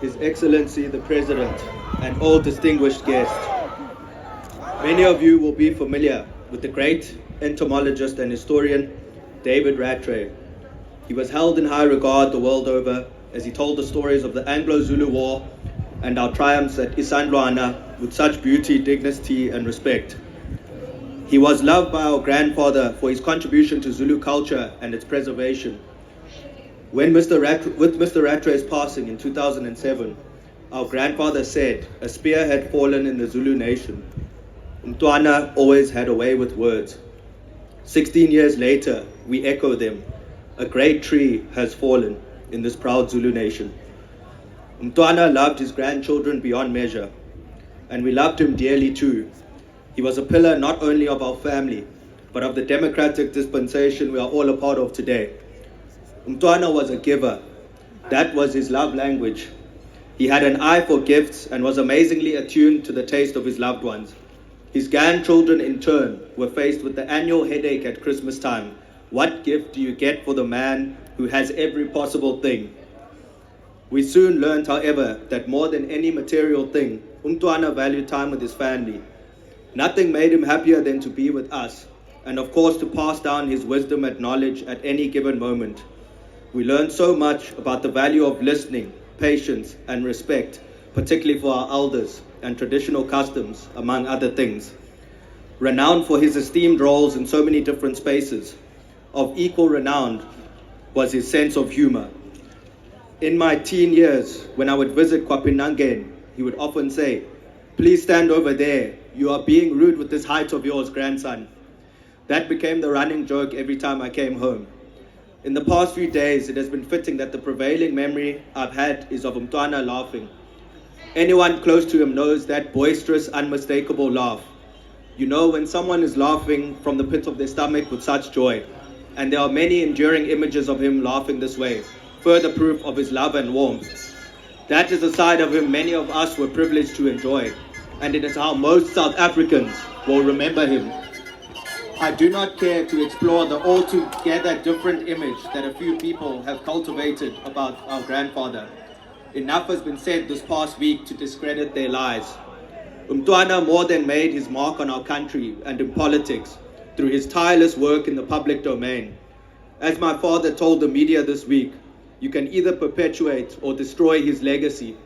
His Excellency the President, and all distinguished guests. Many of you will be familiar with the great entomologist and historian David Rattray. He was held in high regard the world over as he told the stories of the Anglo-Zulu War and our triumphs at Isandlwana with such beauty, dignity, and respect. He was loved by our grandfather for his contribution to Zulu culture and its preservation. With Mr. Rattray's passing in 2007, our grandfather said a spear had fallen in the Zulu nation. Umntwana always had a way with words. 16 years later, we echo them. A great tree has fallen in this proud Zulu nation. Umntwana loved his grandchildren beyond measure, and we loved him dearly too. He was a pillar not only of our family, but of the democratic dispensation we are all a part of today. Umntwana was a giver. That was his love language. He had an eye for gifts and was amazingly attuned to the taste of his loved ones. His grandchildren, in turn, were faced with the annual headache at Christmas time. What gift do you get for the man who has every possible thing? We soon learned, however, that more than any material thing, Umntwana valued time with his family. Nothing made him happier than to be with us, and of course to pass down his wisdom and knowledge at any given moment. We learned so much about the value of listening, patience, and respect, particularly for our elders and traditional customs, among other things. Renowned for his esteemed roles in so many different spaces, of equal renown was his sense of humor. In my teen years, when I would visit Kwapinangen, he would often say, "Please stand over there. You are being rude with this height of yours, grandson." That became the running joke every time I came home. In the past few days, it has been fitting that the prevailing memory I've had is of Umntwana laughing. Anyone close to him knows that boisterous, unmistakable laugh. You know when someone is laughing from the pit of their stomach with such joy. And there are many enduring images of him laughing this way, further proof of his love and warmth. That is a side of him many of us were privileged to enjoy, and it is how most South Africans will remember him. I do not care to explore the altogether different image that a few people have cultivated about our grandfather. Enough has been said this past week to discredit their lies. Umntwana more than made his mark on our country and in politics through his tireless work in the public domain. As my father told the media this week, you can either perpetuate or destroy his legacy.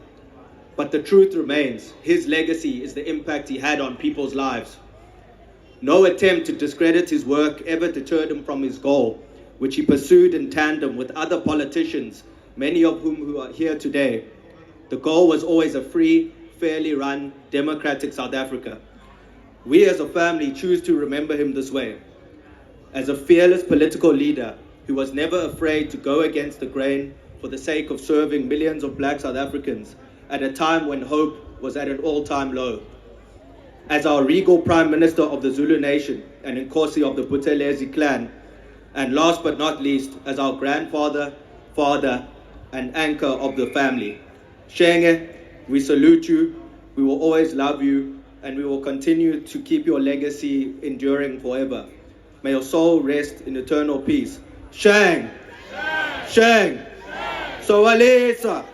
But the truth remains, his legacy is the impact he had on people's lives. No attempt to discredit his work ever deterred him from his goal, which he pursued in tandem with other politicians, many of whom who are here today. The goal was always a free, fairly run, democratic South Africa. We as a family choose to remember him this way, as a fearless political leader who was never afraid to go against the grain for the sake of serving millions of black South Africans at a time when hope was at an all-time low. As our regal Prime Minister of the Zulu Nation and Nkosi of the Buthelezi clan, and last but not least, as our grandfather, father, and anchor of the family. Shenge, we salute you, we will always love you, and we will continue to keep your legacy enduring forever. May your soul rest in eternal peace. Sheng! Sheng! Soalisa!